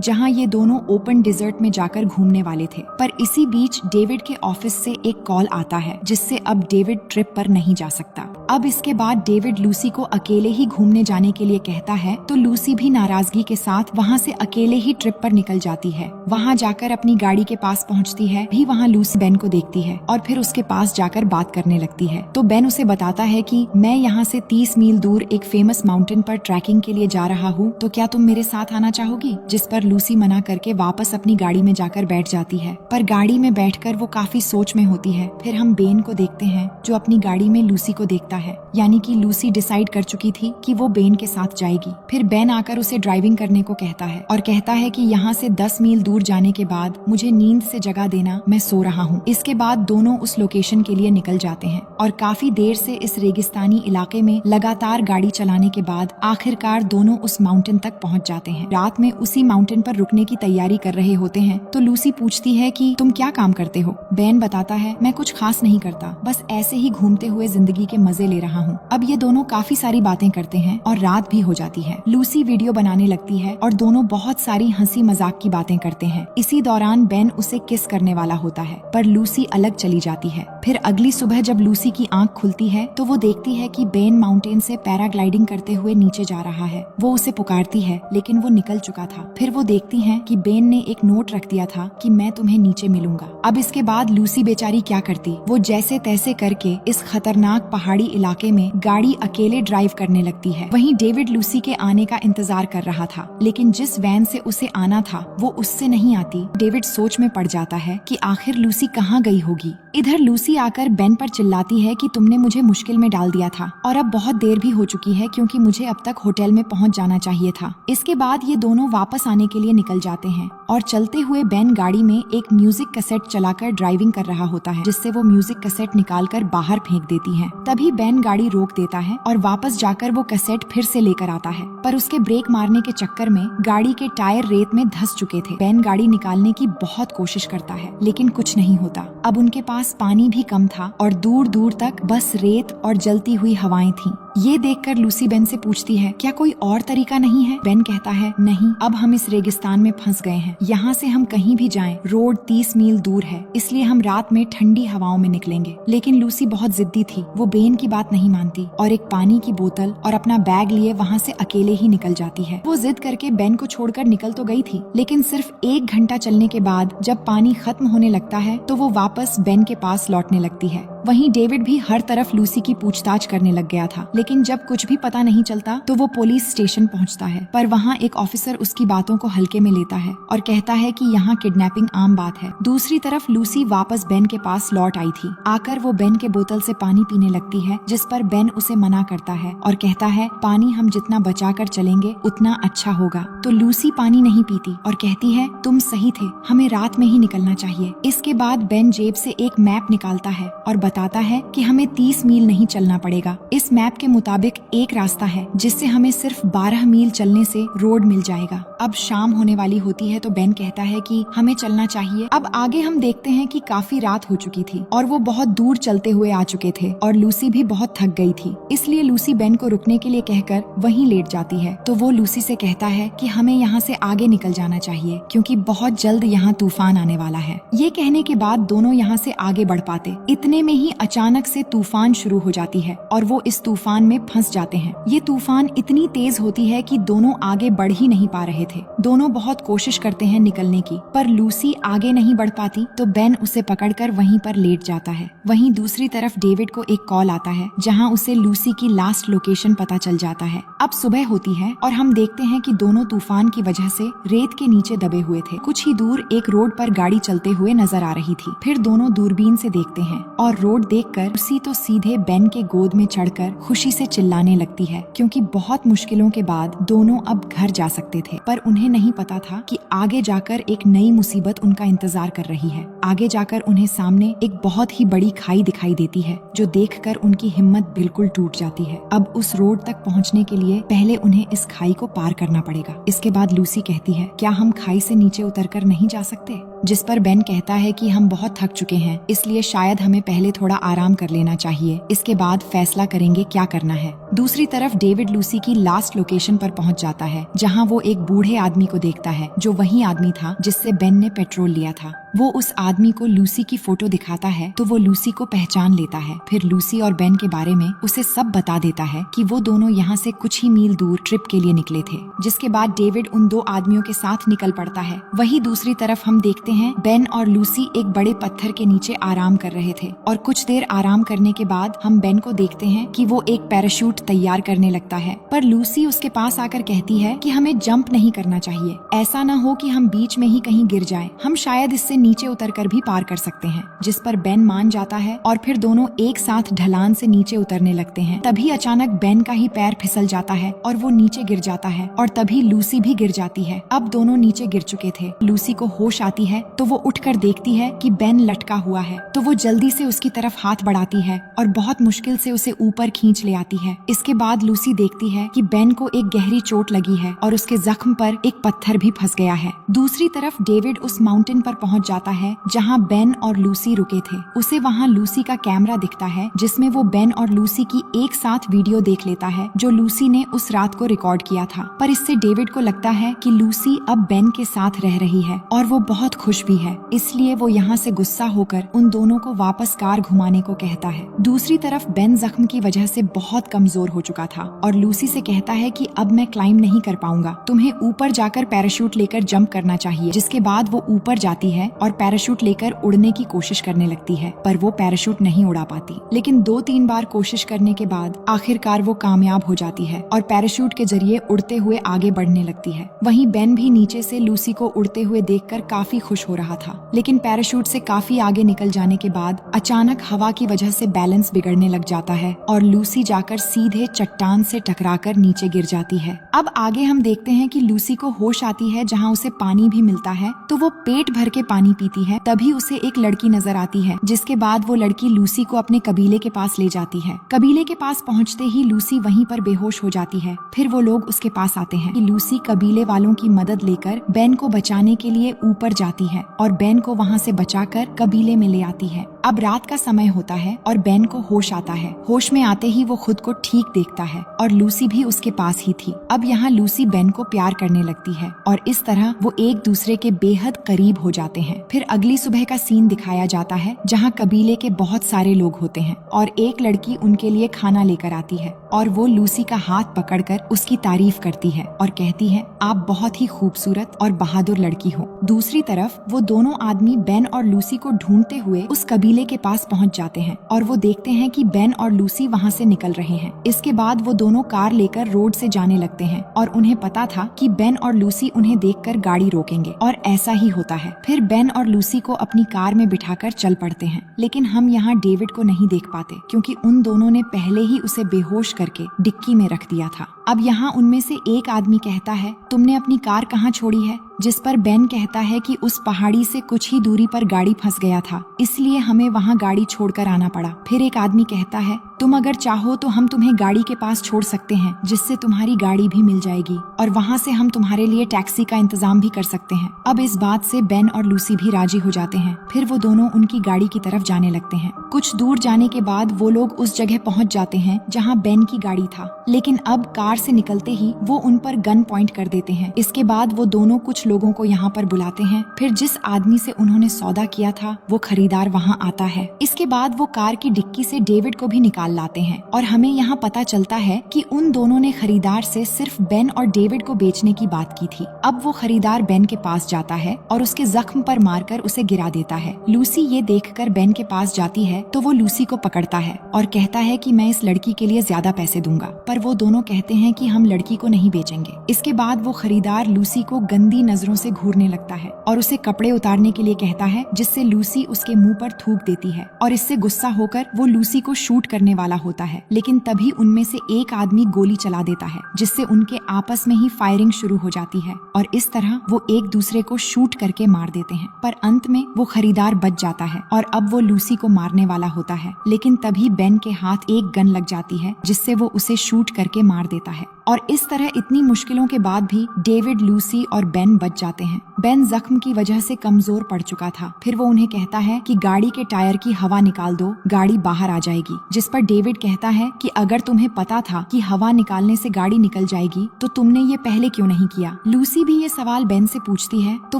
जहां ये दोनों ओपन डिजर्ट में जाकर घूमने वाले थे। पर इसी बीच डेविड के ऑफिस से एक कॉल आता है जिससे अब डेविड ट्रिप पर नहीं जा सकता। अब इसके बाद डेविड लूसी को अकेले ही घूमने जाने के लिए कहता है तो लूसी भी नाराजगी के साथ वहां से अकेले ही ट्रिप पर निकल जाती है। वहां जाकर अपनी गाड़ी के पास पहुंचती है भी वहां लूसी बेन को देखती है और फिर उसके पास जाकर बात करने लगती है। तो बेन उसे बताता है कि मैं यहाँ से 30 मील दूर एक फेमस माउंटेन पर ट्रैकिंग के लिए जा रहा हूँ, तो क्या तुम मेरे साथ आना चाहोगी? जिस पर लूसी मना करके वापस अपनी गाड़ी में जाकर बैठ जाती है। पर गाड़ी में बैठकर वो काफी सोच में होती है। फिर हम बेन को देखते हैं जो अपनी गाड़ी में लूसी को देखता है, यानी कि लूसी डिसाइड कर चुकी थी कि वो बेन के साथ जाएगी। फिर बेन आकर उसे ड्राइविंग करने को कहता है और कहता है कि यहाँ से 10 मील दूर जाने के बाद मुझे नींद से जगा देना, मैं सो रहा हूँ। इसके बाद दोनों उस लोकेशन के लिए निकल जाते हैं और काफी देर से इस रेगिस्तानी इलाके में लगातार गाड़ी चलाने के बाद आखिरकार दोनों उस माउंटेन तक पहुँच जाते हैं। रात में उसी माउंटेन पर रुकने की तैयारी कर रहे होते हैं तो लूसी पूछती है कि तुम क्या काम करते हो? बेन बताता है मैं कुछ खास नहीं करता, बस ऐसे ही घूमते हुए जिंदगी के मजे ले रहा हूँ। अब ये दोनों काफी सारी बातें करते हैं और रात भी हो जाती है। लूसी वीडियो बनाने लगती है और दोनों बहुत सारी हंसी मजाक की बातें करते हैं। इसी दौरान बेन उसे किस करने वाला होता है पर लूसी अलग चली जाती है। फिर अगली सुबह जब लूसी की आंख खुलती है तो वो देखती है कि बेन माउंटेन से पैराग्लाइडिंग करते हुए नीचे जा रहा है। वो उसे पुकारती है लेकिन वो निकल चुका था। फिर वो देखती है कि बेन ने एक नोट रख दिया था कि मैं तुम्हें नीचे मिलूंगा। अब इसके बाद लूसी बेचारी क्या करती, वो जैसे तैसे करके इस खतरनाक पहाड़ी इलाके में गाड़ी अकेले ड्राइव करने लगती है। वहीं डेविड लूसी के आने का इंतजार कर रहा था, लेकिन जिस वैन से उसे आना था वो उससे नहीं आती। डेविड सोच में पड़ जाता है कि आखिर लूसी कहाँ गई होगी। इधर लूसी आकर बेन पर चिल्लाती है कि तुमने मुझे मुश्किल में डाल दिया था और अब बहुत देर भी हो चुकी है क्योंकि मुझे अब तक होटल में पहुंच जाना चाहिए था। इसके बाद ये दोनों वापस आने के लिए निकल जाते हैं और चलते हुए बेन गाड़ी में एक म्यूजिक कैसेट चलाकर ड्राइविंग कर रहा होता है, जिससे वो म्यूजिक कैसेट निकालकर बाहर फेंक देती है। तभी बेन गाड़ी रोक देता है और वापस जाकर वो कैसेट फिर से लेकर आता है, पर उसके ब्रेक मारने के चक्कर में गाड़ी के टायर रेत में धंस चुके थे। बेन गाड़ी निकालने की बहुत कोशिश करता है लेकिन कुछ नहीं होता। अब उनके पास पानी भी कम था और दूर दूर तक बस रेत और जलती हुई हवाएं थीं। ये देखकर लूसी बेन से पूछती है क्या कोई और तरीका नहीं है? बेन कहता है नहीं, अब हम इस रेगिस्तान में फंस गए हैं। यहाँ से हम कहीं भी जाएं, रोड 30 मील दूर है, इसलिए हम रात में ठंडी हवाओं में निकलेंगे। लेकिन लूसी बहुत जिद्दी थी, वो बेन की बात नहीं मानती और एक पानी की बोतल और अपना बैग लिए वहाँ से अकेले ही निकल जाती है। वो जिद करके बेन को छोड़कर निकल तो गई थी, लेकिन सिर्फ 1 घंटा चलने के बाद जब पानी खत्म होने लगता है तो वो वापस बेन के पास लौटने लगती है। वहीं डेविड भी हर तरफ लूसी की पूछताछ करने लग गया था, लेकिन जब कुछ भी पता नहीं चलता तो वो पुलिस स्टेशन पहुंचता है। पर वहां एक ऑफिसर उसकी बातों को हल्के में लेता है और कहता है कि यहाँ किडनैपिंग आम बात है। दूसरी तरफ लूसी वापस बेन के पास लौट आई थी। आकर वो बेन के बोतल से पानी पीने लगती है, जिस पर बेन उसे मना करता है और कहता है पानी हम जितना बचा कर चलेंगे उतना अच्छा होगा। तो लूसी पानी नहीं पीती और कहती है तुम सही थे, हमें रात में ही निकलना चाहिए। इसके बाद बेन जेब से एक मैप निकालता है और बताता है कि हमें 30 मील नहीं चलना पड़ेगा। इस मैप के मुताबिक एक रास्ता है जिससे हमें सिर्फ 12 मील चलने से रोड मिल जाएगा। अब शाम होने वाली होती है तो बेन कहता है कि हमें चलना चाहिए। अब आगे हम देखते हैं कि काफी रात हो चुकी थी और वो बहुत दूर चलते हुए आ चुके थे और लूसी भी बहुत थक गई थी, इसलिए लूसी बेन को रुकने के लिए कहकर वहीं लेट जाती है। तो वो लूसी से कहता है कि हमें यहाँ से आगे निकल जाना चाहिए क्योंकि बहुत जल्द यहाँ तूफान आने वाला है। ये कहने के बाद दोनों यहाँ से आगे बढ़ पाते। इतने में ही अचानक से तूफान शुरू हो जाती है और वो इस तूफान में फंस जाते हैं। ये तूफान इतनी तेज होती है कि दोनों आगे बढ़ ही नहीं पा रहे थे। दोनों बहुत कोशिश करते हैं निकलने की, पर लूसी आगे नहीं बढ़ पाती तो बेन उसे पकड़कर वहीं पर लेट जाता है। वहीं दूसरी तरफ डेविड को एक कॉल आता है जहां उसे लूसी की लास्ट लोकेशन पता चल जाता है। अब सुबह होती है और हम देखते हैं कि दोनों तूफान की वजह से रेत के नीचे दबे हुए थे। कुछ ही दूर एक रोड पर गाड़ी चलते हुए नजर आ रही थी। फिर दोनों दूरबीन से देखते हैं और रोड देखकर लूसी तो सीधे बेन के गोद में चढ़कर खुशी से चिल्लाने लगती है क्योंकि बहुत मुश्किलों के बाद दोनों अब घर जा सकते थे। पर उन्हें नहीं पता था कि आगे जाकर एक नई मुसीबत उनका इंतजार कर रही है। आगे जाकर उन्हें सामने एक बहुत ही बड़ी खाई दिखाई देती है जो देखकर उनकी हिम्मत बिल्कुल टूट जाती है। अब उस रोड तक पहुंचने के लिए पहले उन्हें इस खाई को पार करना पड़ेगा। इसके बाद लूसी कहती है क्या हम खाई से नीचे उतरकर नहीं जा सकते? जिस पर बेन कहता है कि हम बहुत थक चुके हैं, इसलिए शायद हमें पहले थोड़ा आराम कर लेना चाहिए, इसके बाद फैसला करेंगे क्या करना करना है। दूसरी तरफ डेविड लूसी की लास्ट लोकेशन पर पहुंच जाता है, जहां वो एक बूढ़े आदमी को देखता है जो वही आदमी था जिससे बेन ने पेट्रोल लिया था। वो उस आदमी को लूसी की फोटो दिखाता है तो वो लूसी को पहचान लेता है। फिर लूसी और बेन के बारे में उसे सब बता देता है कि वो दोनों यहाँ से कुछ ही मील दूर ट्रिप के लिए निकले थे, जिसके बाद डेविड उन दो आदमियों के साथ निकल पड़ता है। वहीं दूसरी तरफ हम देखते हैं बेन और लूसी एक बड़े पत्थर के नीचे आराम कर रहे थे और कुछ देर आराम करने के बाद हम बेन को देखते हैं कि वो एक पैराशूट तैयार करने लगता है, पर लूसी उसके पास आकर कहती है कि हमें जंप नहीं करना चाहिए, ऐसा न हो कि हम बीच में ही कहीं गिर जाएं, हम शायद इससे नीचे उतरकर भी पार कर सकते हैं। जिस पर बेन मान जाता है और फिर दोनों एक साथ ढलान से नीचे उतरने लगते हैं। तभी अचानक बेन का ही पैर फिसल जाता है और वो नीचे गिर जाता है और तभी लूसी भी गिर जाती है। अब दोनों नीचे गिर चुके थे। लूसी को होश आती है तो वो उठकर देखती है कि बेन लटका हुआ है, तो वो जल्दी से उसकी तरफ हाथ बढ़ाती है और बहुत मुश्किल से उसे ऊपर खींच ले आती है। इसके बाद लूसी देखती है कि बेन को एक गहरी चोट लगी है और उसके जख्म पर एक पत्थर भी फंस गया है। दूसरी तरफ डेविड उस माउंटेन पर पहुंच जाता है जहां बेन और लूसी रुके थे। उसे वहां लूसी का कैमरा दिखता है जिसमें वो बेन और लूसी की एक साथ वीडियो देख लेता है जो लूसी ने उस रात को रिकॉर्ड किया था। पर इससे डेविड को लगता है कि लूसी अब बेन के साथ रह रही है और वो बहुत खुश भी है, इसलिए वो यहाँ से गुस्सा होकर उन दोनों को वापस कार घुमाने को कहता है। दूसरी तरफ बेन जख्म की वजह से बहुत कमजोर हो चुका था और लूसी से कहता है कि अब मैं क्लाइंब नहीं कर पाऊंगा, तुम्हें ऊपर जाकर पैराशूट लेकर जंप करना चाहिए। जिसके बाद वो ऊपर जाती है और पैराशूट लेकर उड़ने की कोशिश करने लगती है, पर वो पैराशूट नहीं उड़ा पाती। लेकिन 2-3 बार कोशिश करने के बाद आखिरकार वो कामयाब हो जाती है और पैराशूट के जरिए उड़ते हुए आगे बढ़ने लगती है। वहीं बेन भी नीचे से लूसी को उड़ते हुए देखकर काफी खुश हो रहा था, लेकिन पैराशूट से काफी आगे निकल जाने के बाद अचानक हवा की वजह से बैलेंस बिगड़ने लग जाता है और लूसी जाकर सीधे चट्टान से टकराकर नीचे गिर जाती है। अब आगे हम देखते हैं कि लूसी को होश आती है जहाँ उसे पानी भी मिलता है, तो वो पेट भर के पानी पीती है। तभी उसे एक लड़की नजर आती है, जिसके बाद वो लड़की लूसी को अपने कबीले के पास ले जाती है। कबीले के पास पहुंचते ही लूसी वहीं पर बेहोश हो जाती है। फिर वो लोग उसके पास आते हैं कि लूसी कबीले वालों की मदद लेकर बेन को बचाने के लिए ऊपर जाती है और बेन को वहां से बचाकर कबीले में ले आती है। अब रात का समय होता है और बेन को होश आता है। होश में आते ही वो खुद को ठीक देखता है और लूसी भी उसके पास ही थी। अब यहाँ लूसी बेन को प्यार करने लगती है और इस तरह वो एक दूसरे के बेहद करीब हो जाते हैं। फिर अगली सुबह का सीन दिखाया जाता है जहाँ कबीले के बहुत सारे लोग होते हैं और एक लड़की उनके लिए खाना लेकर आती है और वो लूसी का हाथ पकड़कर उसकी तारीफ करती है और कहती है, आप बहुत ही खूबसूरत और बहादुर लड़की हो। दूसरी तरफ वो दोनों आदमी बेन और लूसी को ढूंढते हुए उस कबीले के पास पहुंच जाते हैं और वो देखते हैं कि बेन और लूसी वहां से निकल रहे हैं। इसके बाद वो दोनों कार लेकर रोड से जाने लगते हैं और उन्हें पता था कि बेन और लूसी उन्हें देखकर गाड़ी रोकेंगे और ऐसा ही होता है। फिर बेन और लूसी को अपनी कार में बिठाकर चल पड़ते हैं, लेकिन हम यहाँ डेविड को नहीं देख पाते क्योंकि उन दोनों ने पहले ही उसे बेहोश करके डिक्की में रख दिया था। अब यहाँ उनमें से एक आदमी कहता है, तुमने अपनी कार कहाँ छोड़ी है? जिस पर बेन कहता है कि उस पहाड़ी से कुछ ही दूरी पर गाड़ी फंस गया था, इसलिए हमें वहाँ गाड़ी छोड़कर आना पड़ा। फिर एक आदमी कहता है, तुम अगर चाहो तो हम तुम्हें गाड़ी के पास छोड़ सकते हैं, जिससे तुम्हारी गाड़ी भी मिल जाएगी और वहाँ से हम तुम्हारे लिए टैक्सी का इंतजाम भी कर सकते हैं। अब इस बात से बेन और लूसी भी राजी हो जाते हैं। फिर वो दोनों उनकी गाड़ी की तरफ जाने लगते हैं। कुछ दूर जाने के बाद वो लोग उस जगह पहुँच जाते हैं जहाँ बेन की गाड़ी था, लेकिन अब कार से निकलते ही वो उन पर गन पॉइंट कर देते हैं। इसके बाद वो दोनों कुछ लोगों को यहाँ पर बुलाते हैं। फिर जिस आदमी से उन्होंने सौदा किया था वो खरीदार वहाँ आता है। इसके बाद वो कार की डिक्की से डेविड को भी निकाल लाते हैं और हमें यहाँ पता चलता है कि उन दोनों ने खरीदार से सिर्फ बेन और डेविड को बेचने की बात की थी। अब वो खरीदार बेन के पास जाता है और उसके जख्म पर मारकर उसे गिरा देता है। लूसी ये देखकर बेन के पास जाती है तो वो लूसी को पकड़ता है और कहता है कि मैं इस लड़की के लिए ज्यादा पैसे दूंगा, पर वो दोनों कहते हैं कि हम लड़की को नहीं बेचेंगे। इसके बाद वो खरीदार लूसी को गंदी नजरों से घूरने लगता है और उसे कपड़े उतारने के लिए कहता है, जिससे लूसी उसके मुंह पर थूक देती है और इससे गुस्सा होकर वो लूसी को शूट करने वाला होता है, लेकिन तभी उनमें से एक आदमी गोली चला देता है, जिससे उनके आपस में ही फायरिंग शुरू हो जाती है और इस तरह वो एक दूसरे को शूट करके मार देते हैं। पर अंत में वो खरीदार बच जाता है और अब वो लूसी को मारने वाला होता है, लेकिन तभी बेन के हाथ एक गन लग जाती है, जिससे वो उसे शूट करके मार देता है। और इस तरह इतनी मुश्किलों के बाद भी डेविड, लूसी और बेन बच बच जाते हैं। बेन जख्म की वजह से कमजोर पड़ चुका था। फिर वो उन्हें कहता है कि गाड़ी के टायर की हवा निकाल दो, गाड़ी बाहर आ जाएगी। जिस पर डेविड कहता है कि अगर तुम्हें पता था कि हवा निकालने से गाड़ी निकल जाएगी तो तुमने ये पहले क्यों नहीं किया। लूसी भी ये सवाल बेन से पूछती है तो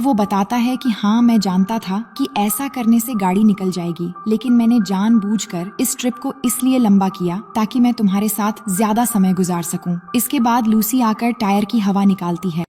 वो बताता है कि हाँ, मैं जानता था कि ऐसा करने से गाड़ी निकल जाएगी, लेकिन मैंने जानबूझकर इस ट्रिप को इसलिए लंबा किया ताकि मैं तुम्हारे साथ ज्यादा समय गुजार सकूं। इसके बाद लूसी आकर टायर की हवा निकालती है।